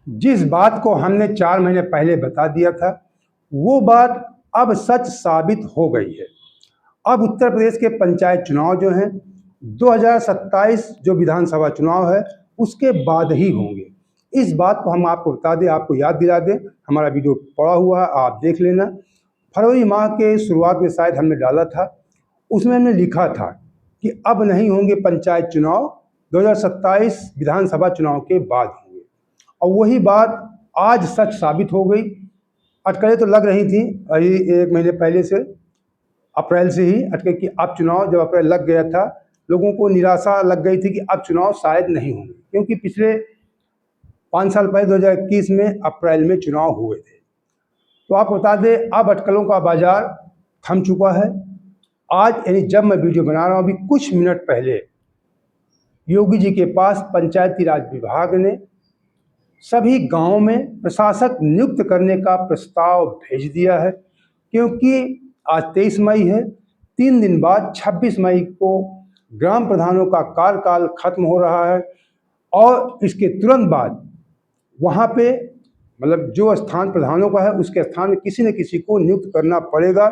जिस बात को हमने 4 महीने पहले बता दिया था, वो बात अब सच साबित हो गई है। अब उत्तर प्रदेश के पंचायत चुनाव जो हैं 2027 जो विधानसभा चुनाव है उसके बाद ही होंगे। इस बात को हम आपको बता दें, आपको याद दिला दें। हमारा वीडियो पड़ा हुआ है, आप देख लेना। फरवरी माह के शुरुआत में शायद हमने डाला था, उसमें हमने लिखा था कि अब नहीं होंगे पंचायत चुनाव, 2027 विधानसभा चुनाव के बाद होंगे। और वही बात आज सच साबित हो गई। अटकलें तो लग रही थी अभी 1 महीने पहले से, अप्रैल से ही अटके कि अब चुनाव, जब अप्रैल लग गया था लोगों को निराशा लग गई थी कि अब चुनाव शायद नहीं होंगे, क्योंकि पिछले 5 साल पहले 2021 में अप्रैल में चुनाव हुए थे। तो आपको बता दें अब अटकलों का बाजार थम चुका है। आज यानी जब मैं वीडियो बना रहा हूँ अभी कुछ मिनट पहले योगी जी के पास पंचायती राज विभाग ने सभी गांवों में प्रशासक नियुक्त करने का प्रस्ताव भेज दिया है, क्योंकि आज 23 मई है। 3 दिन बाद 26 मई को ग्राम प्रधानों का कार्यकाल खत्म हो रहा है और इसके तुरंत बाद वहाँ पे मतलब जो स्थान प्रधानों का है उसके स्थान में किसी न किसी को नियुक्त करना पड़ेगा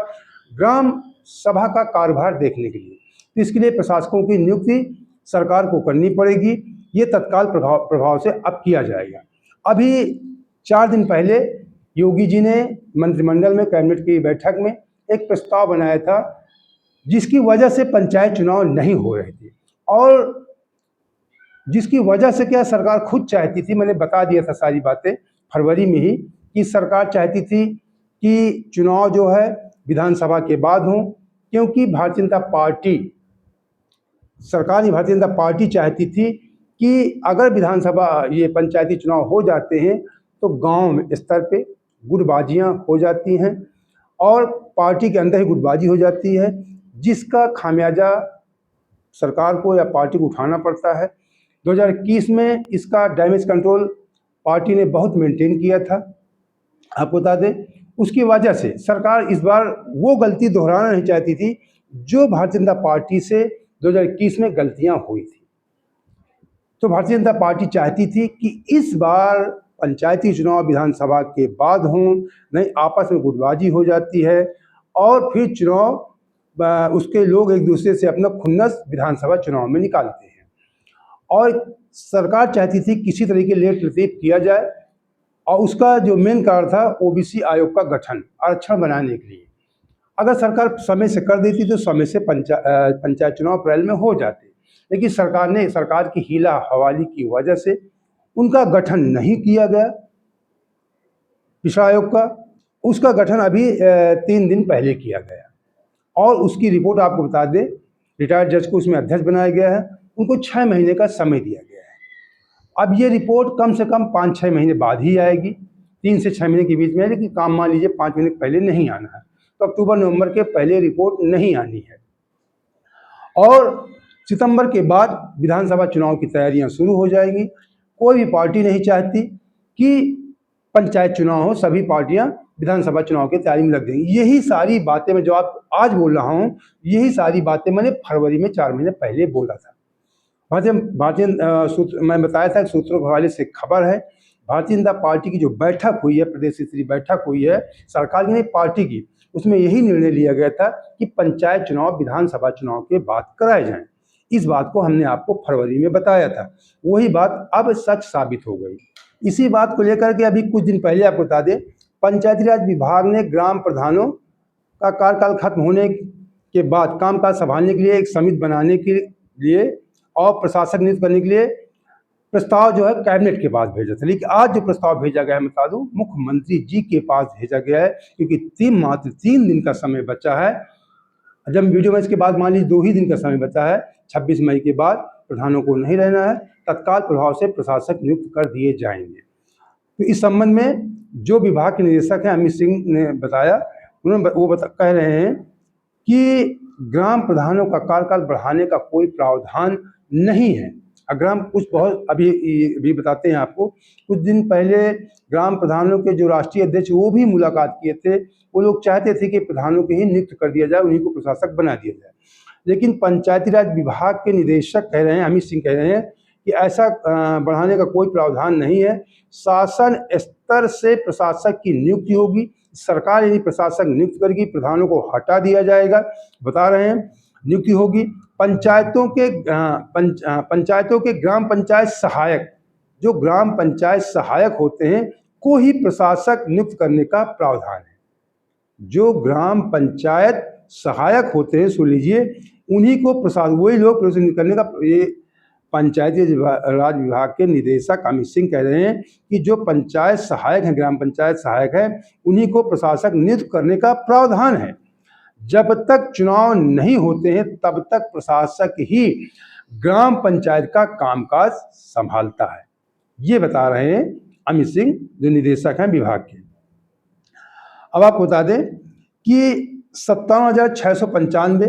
ग्राम सभा का कार्यभार देखने के लिए। तो इसके लिए प्रशासकों की नियुक्ति सरकार को करनी पड़ेगी। ये तत्काल प्रभाव से अब किया जाएगा। अभी 4 दिन पहले योगी जी ने मंत्रिमंडल में कैबिनेट की बैठक में एक प्रस्ताव बनाया था, जिसकी वजह से पंचायत चुनाव नहीं हो रहे थे और जिसकी वजह से क्या सरकार खुद चाहती थी, मैंने बता दिया था सारी बातें फरवरी में ही, कि सरकार चाहती थी कि चुनाव जो है विधानसभा के बाद हों, क्योंकि भारतीय जनता पार्टी, सरकार ही भारतीय जनता पार्टी चाहती थी कि अगर विधानसभा ये पंचायती चुनाव हो जाते हैं तो गांव स्तर पे गुटबाजियां हो जाती हैं और पार्टी के अंदर ही गुटबाजी हो जाती है, जिसका खामियाजा सरकार को या पार्टी को उठाना पड़ता है। 2021 में इसका डैमेज कंट्रोल पार्टी ने बहुत मेंटेन किया था, आपको बता दें। उसकी वजह से सरकार इस बार वो गलती दोहराना नहीं चाहती थी जो भारतीय जनता पार्टी से 2021 में गलतियां हुई थी। तो भारतीय जनता पार्टी चाहती थी कि इस बार पंचायती चुनाव विधानसभा के बाद हों, नहीं आपस में गुटबाजी हो जाती है और फिर चुनाव उसके लोग एक दूसरे से अपना खुन्नस विधानसभा चुनाव में निकालते हैं। और सरकार चाहती थी किसी तरह के लेट किया जाए और उसका जो मेन कारण था ओबीसी आयोग का गठन आरक्षण बनाने के लिए। अगर सरकार समय से कर देती तो समय से पंचायत चुनाव अप्रैल में हो जाते, लेकिन सरकार की हीला हवाली की वजह से उनका गठन नहीं किया गया पिछड़ा आयोग का। उसका गठन अभी 3 दिन पहले किया गया और उसकी रिपोर्ट आपको बता दें, रिटायर्ड जज को उसमें अध्यक्ष बनाया गया है। उनको 6 महीने का समय दिया गया है। अब ये रिपोर्ट कम से कम 5-6 महीने बाद ही आएगी, 3 से 6 महीने के बीच में, लेकिन काम मान लीजिए 5 महीने पहले नहीं आना है, तो अक्टूबर नवंबर के पहले रिपोर्ट नहीं आनी है। और सितंबर के बाद विधानसभा चुनाव की तैयारियां शुरू हो जाएंगी। कोई भी पार्टी नहीं चाहती कि पंचायत चुनाव हो, सभी पार्टियां विधानसभा चुनाव की तैयारी में लग जाएंगी। यही सारी बातें मैं जो आप आज बोल रहा हूं, यही सारी बातें मैंने फरवरी में 4 महीने पहले बोला था। मैं बताया था सूत्रों के हवाले से खबर है, भारतीय जनता पार्टी की जो बैठक हुई है, प्रदेश स्तरीय बैठक हुई है सरकार की नहीं पार्टी की, उसमें यही निर्णय लिया गया था कि पंचायत चुनाव विधानसभा चुनाव के बाद कराए जाएं। इस बात को हमने आपको फरवरी में बताया था, वही बात अब सच साबित हो गई। इसी बात को लेकर के अभी कुछ दिन पहले आपको बता दें, पंचायती राज विभाग ने ग्राम प्रधानों का कार्यकाल खत्म होने के बाद कामकाज संभालने के लिए एक समिति बनाने के लिए और प्रशासक नियुक्त करने के लिए प्रस्ताव जो है कैबिनेट के पास भेजा था। लेकिन आज जो प्रस्ताव भेजा गया है, मैं बता दूं, मुख्यमंत्री जी के पास भेजा गया है, क्योंकि मात्र 3 दिन का समय बचा है। जब वीडियो में इसके बाद मान लीजिए 2 ही दिन का समय बचा है, 26 मई के बाद प्रधानों को नहीं रहना है, तत्काल प्रभाव से प्रशासक नियुक्त कर दिए जाएंगे। तो इस संबंध में जो विभाग के निदेशक हैं अमित सिंह ने बताया, कह रहे हैं कि ग्राम प्रधानों का कार्यकाल बढ़ाने का कोई प्रावधान नहीं है। ग्राम कुछ बहुत अभी बताते हैं आपको। कुछ दिन पहले ग्राम प्रधानों के जो राष्ट्रीय अध्यक्ष वो भी मुलाकात किए थे। वो लोग चाहते थे कि प्रधानों को ही नियुक्त कर दिया जाए, उन्हीं को प्रशासक बना दिया जाए। लेकिन पंचायती राज विभाग के निदेशक कह रहे हैं, अमित सिंह कह रहे हैं कि ऐसा बढ़ाने का कोई प्रावधान नहीं है। शासन स्तर से प्रशासक की नियुक्ति होगी। सरकार यदि प्रशासक नियुक्त करेगी, प्रधानों को हटा दिया जाएगा, बता रहे हैं, नियुक्ति होगी। पंचायतों के ग्राम पंचायत सहायक, जो ग्राम पंचायत सहायक होते हैं, को ही प्रशासक नियुक्त करने का प्रावधान है। जो ग्राम पंचायत सहायक होते हैं, सुन लीजिए, उन्हीं को वही लोग प्रशासक करने का। ये पंचायती राज विभाग के निदेशक अमित सिंह कह रहे हैं कि जो पंचायत सहायक हैं, ग्राम पंचायत सहायक है, उन्हीं को प्रशासक नियुक्त करने का प्रावधान है। जब तक चुनाव नहीं होते हैं तब तक प्रशासक ही ग्राम पंचायत का कामकाज संभालता है। ये बता रहे हैं अमित सिंह, जो निदेशक हैं विभाग के। अब आपको बता दें कि 57,695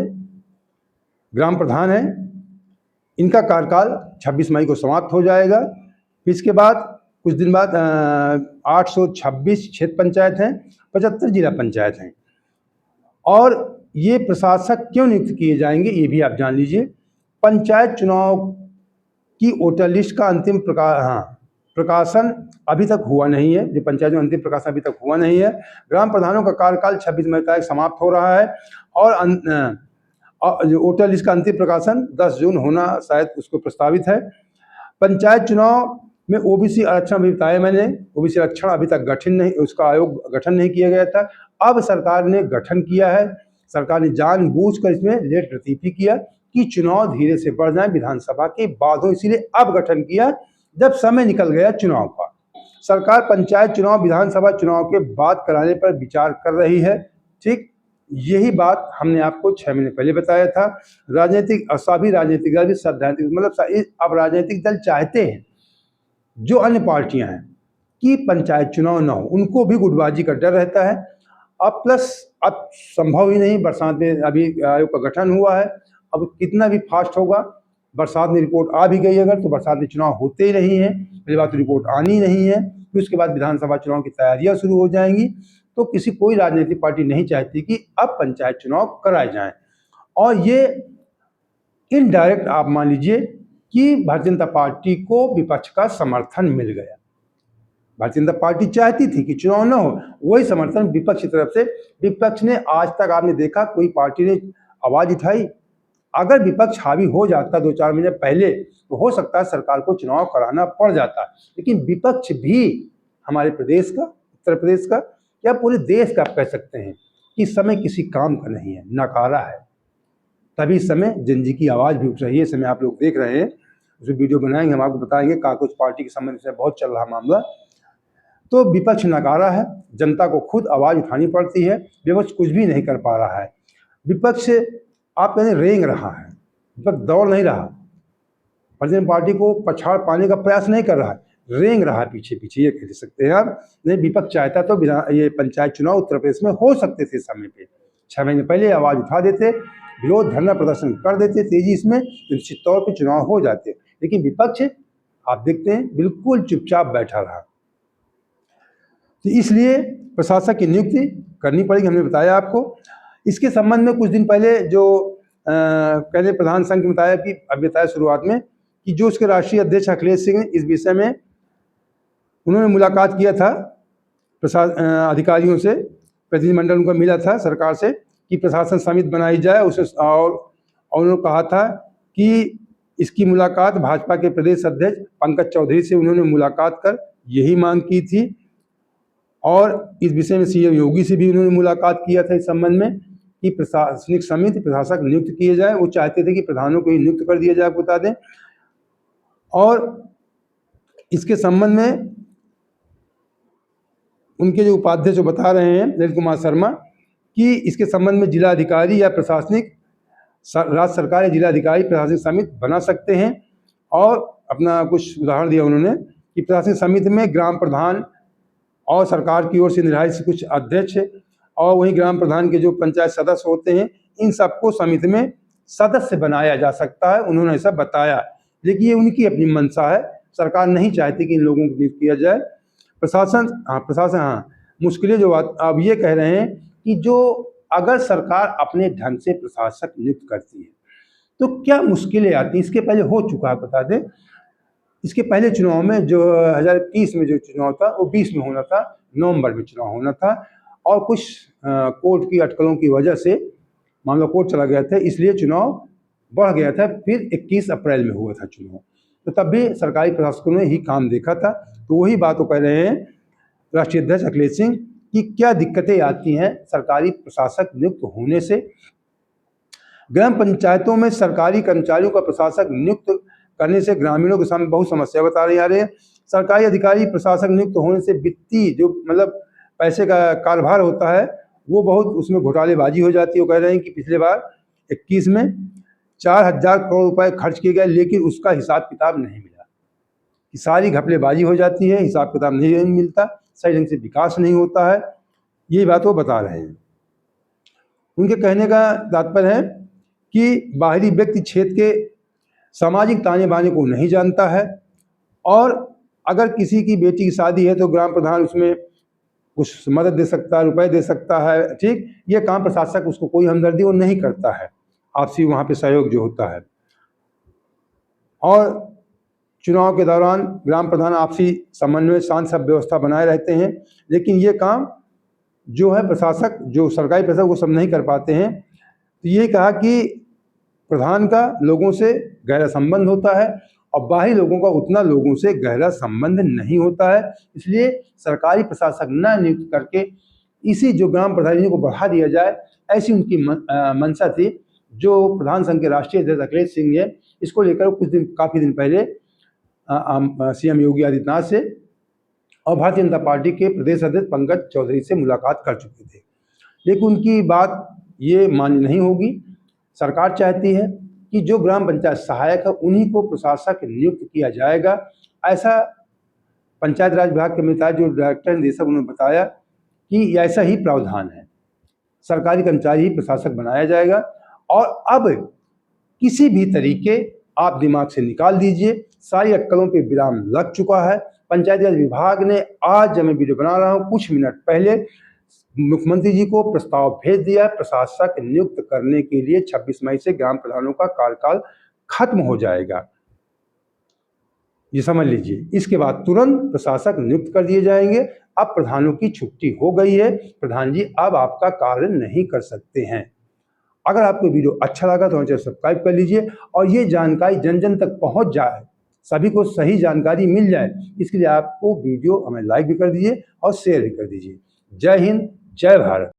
ग्राम प्रधान हैं। इनका कार्यकाल 26 मई को समाप्त हो जाएगा। इसके बाद कुछ दिन बाद 826 क्षेत्र पंचायत हैं, 75 जिला पंचायत हैं। और ये प्रशासक क्यों नियुक्त किए जाएंगे ये भी आप जान लीजिए। पंचायत चुनाव की वोटर लिस्ट का अंतिम प्रकाशन अभी तक हुआ नहीं है। जो पंचायत में अंतिम प्रकाशन अभी तक हुआ नहीं है। ग्राम प्रधानों का कार्यकाल 26 मई तक समाप्त हो रहा है और वोटर लिस्ट का अंतिम प्रकाशन 10 जून होना शायद उसको प्रस्तावित है। पंचायत चुनाव में ओबीसी आरक्षण भी बताया मैंने। ओबीसी आरक्षण अभी तक गठन नहीं, उसका आयोग गठन नहीं किया गया था। अब सरकार ने गठन किया है। सरकार ने जानबूझकर इसमें लेट रतीफी किया कि चुनाव धीरे से बढ़ जाए, विधानसभा के बाद हो, इसीलिए अब गठन किया जब समय निकल गया चुनाव का। सरकार पंचायत चुनाव विधानसभा चुनाव के बाद कराने पर विचार कर रही है। ठीक, यही बात हमने आपको 6 महीने पहले बताया था। राजनीतिक सभी राजनीतिक दल भी सैद्धांतिक, मतलब अब राजनीतिक दल चाहते हैं, जो अन्य पार्टियां हैं, कि पंचायत चुनाव न हो। उनको भी गुटबाजी का डर रहता है। अब संभव ही नहीं, बरसात में अभी आयोग का गठन हुआ है। अब कितना भी फास्ट होगा, बरसात में रिपोर्ट आ भी गई अगर, तो बरसात में चुनाव होते ही नहीं है। पहली बात तो रिपोर्ट आनी नहीं है, फिर उसके बाद विधानसभा चुनाव की तैयारियां शुरू हो जाएंगी। तो कोई राजनीतिक पार्टी नहीं चाहती कि अब पंचायत चुनाव कराए जाएं। और ये इनडायरेक्ट आप मान लीजिए कि भारतीय जनता पार्टी को विपक्ष का समर्थन मिल गया। भारतीय जनता पार्टी चाहती थी कि चुनाव न हो, वही समर्थन विपक्ष की तरफ से। विपक्ष ने आज तक आपने देखा कोई पार्टी ने आवाज उठाई? अगर विपक्ष हावी हो जाता 2-4 महीने पहले तो हो सकता है सरकार को चुनाव कराना पड़ जाता। लेकिन विपक्ष भी हमारे प्रदेश का, उत्तर प्रदेश का, या पूरे देश का आप कह सकते हैं कि इस समय किसी काम का नहीं है, नकारा है। तभी इस समय जनजी की आवाज़ भी उठ रही है। इस समय आप लोग देख रहे हैं, उसमें वीडियो बनाएंगे, हम आपको बताएंगे। कांग्रेस पार्टी के संबंध से बहुत चल रहा मामला। तो विपक्ष नकारा है, जनता को खुद आवाज़ उठानी पड़ती है। विपक्ष कुछ भी नहीं कर पा रहा है। विपक्ष आप कहते रेंग रहा है, विपक्ष दौड़ नहीं रहा, भारतीय जनता पार्टी को पछाड़ पाने का प्रयास नहीं कर रहा है, रेंग रहा है पीछे पीछे, ये कह सकते हैं आप। नहीं, विपक्ष चाहता तो ये पंचायत चुनाव उत्तर प्रदेश में हो सकते थे समय पे। 6 महीने पहले आवाज़ उठा देते, विरोध धरना प्रदर्शन कर देते तेजी इसमें, निश्चित तौर पर चुनाव हो जाते। लेकिन विपक्ष आप देखते हैं बिल्कुल चुपचाप बैठा रहा। तो इसलिए प्रशासक की नियुक्ति करनी पड़ेगी, हमने बताया आपको। इसके संबंध में कुछ दिन पहले जो केंद्रीय प्रधान संघ ने बताया कि अभी बताया शुरुआत में कि जो उसके राष्ट्रीय अध्यक्ष अखिलेश सिंह ने इस विषय में उन्होंने मुलाकात किया था अधिकारियों से, प्रतिनिधिमंडल उनका मिला था सरकार से कि प्रशासन समिति बनाई जाए उसे। और उन्होंने कहा था कि इसकी मुलाकात भाजपा के प्रदेश अध्यक्ष पंकज चौधरी से उन्होंने मुलाकात कर यही मांग की थी। और इस विषय में सीएम योगी से भी उन्होंने मुलाकात किया था इस संबंध में कि प्रशासनिक समिति प्रशासक नियुक्त किए जाए। वो चाहते थे कि प्रधानों को ही नियुक्त कर दिया जाए, आपको बता दें। और इसके संबंध में उनके जो उपाध्यक्ष जो बता रहे हैं ललित कुमार शर्मा कि इसके संबंध में जिलाधिकारी या प्रशासनिक राज्य सरकार या जिलाधिकारी प्रशासनिक समिति बना सकते हैं। और अपना कुछ उदाहरण दिया उन्होंने कि प्रशासनिक समिति में ग्राम प्रधान और सरकार की ओर से निर्धारित कुछ अध्यक्ष और वहीं ग्राम प्रधान के जो पंचायत सदस्य होते हैं, इन सबको समिति में सदस्य बनाया जा सकता है, उन्होंने ऐसा बताया। लेकिन ये उनकी अपनी मंशा है, सरकार नहीं चाहती कि इन लोगों को नियुक्त किया जाए। प्रशासन मुश्किलें जो अब ये कह रहे हैं कि जो अगर सरकार अपने ढंग से प्रशासक नियुक्त करती है तो क्या मुश्किलें आती हैं। इसके पहले हो चुका है, बता दें, इसके पहले चुनाव में जो 2021 में जो चुनाव था वो 20 में होना था, नवंबर में चुनाव होना था, और कुछ कोर्ट की अटकलों की वजह से मामला कोर्ट चला गया था, इसलिए चुनाव बढ़ गया था। फिर 21 अप्रैल में हुआ था चुनाव, तो तब भी सरकारी प्रशासकों ने ही काम देखा था। तो वही बात वो कह रहे हैं राष्ट्रीय अध्यक्ष अखिलेश सिंह कि क्या दिक्कतें आती हैं सरकारी प्रशासक नियुक्त होने से। ग्राम पंचायतों में सरकारी कर्मचारियों का प्रशासक नियुक्त करने से ग्रामीणों के सामने बहुत समस्या बता रही आ रही है। सरकारी अधिकारी प्रशासक नियुक्त होने से वित्तीय जो मतलब पैसे का कारोबार होता है वो बहुत उसमें घोटालेबाजी हो जाती है। वो कह रहे हैं कि पिछले बार 21 में 4,000 करोड़ रुपए खर्च किए गए, लेकिन उसका हिसाब किताब नहीं मिला। सारी घपलेबाजी हो जाती है, हिसाब किताब नहीं मिलता, सही ढंग से विकास नहीं होता है। ये बात वो बता रहे हैं। उनके कहने का तात्पर्य है कि बाहरी व्यक्ति क्षेत्र के सामाजिक ताने बाने को नहीं जानता है, और अगर किसी की बेटी की शादी है तो ग्राम प्रधान उसमें कुछ मदद दे सकता है, रुपए दे सकता है, ठीक। ये काम प्रशासक उसको कोई हमदर्दी वो नहीं करता है, आपसी वहाँ पे सहयोग जो होता है। और चुनाव के दौरान ग्राम प्रधान आपसी समन्वय शांत सब व्यवस्था बनाए रहते हैं, लेकिन ये काम जो है प्रशासक जो सरकारी प्रशासक वो सब नहीं कर पाते हैं। तो ये कहा कि प्रधान का लोगों से गहरा संबंध होता है और बाहरी लोगों का उतना लोगों से गहरा संबंध नहीं होता है, इसलिए सरकारी प्रशासक न नियुक्त करके इसी जो ग्राम प्रधानियों को बढ़ा दिया जाए, ऐसी उनकी मंशा थी, जो प्रधान संघ के राष्ट्रीय अध्यक्ष अखिलेश सिंह ने इसको लेकर काफ़ी दिन पहले सीएम योगी आदित्यनाथ से और भारतीय जनता पार्टी के प्रदेश अध्यक्ष पंकज चौधरी से मुलाकात कर चुके थे, लेकिन उनकी बात ये मान्य नहीं होगी। सरकार चाहती है कि जो ग्राम पंचायत सहायक है उन्हीं को प्रशासक नियुक्त किया जाएगा। ऐसा पंचायत राज विभाग के मिताज जो डायरेक्टर निदेशक उन्होंने बताया कि ऐसा ही प्रावधान है, सरकारी कर्मचारी ही प्रशासक बनाया जाएगा। और अब किसी भी तरीके आप दिमाग से निकाल दीजिए, सारी अटकलों पे विराम लग चुका है। पंचायत राज विभाग ने आज जब मैं वीडियो बना रहा हूँ कुछ मिनट पहले मुख्यमंत्री जी को प्रस्ताव भेज दिया प्रशासक नियुक्त करने के लिए। 26 मई से ग्राम प्रधानों का कार्यकाल खत्म हो जाएगा, ये समझ लीजिए। इसके बाद तुरंत प्रशासक नियुक्त कर दिए जाएंगे। अब प्रधानों की छुट्टी हो गई है, प्रधान जी अब आपका कार्य नहीं कर सकते हैं। अगर आपको वीडियो अच्छा लगा तो चैनल सब्सक्राइब कर लीजिए और ये जानकारी जन जन तक पहुंच जाए, सभी को सही जानकारी मिल जाए, इसके लिए आपको वीडियो हमें लाइक भी कर दीजिए और शेयर भी कर दीजिए। जय हिंद, जय भारत।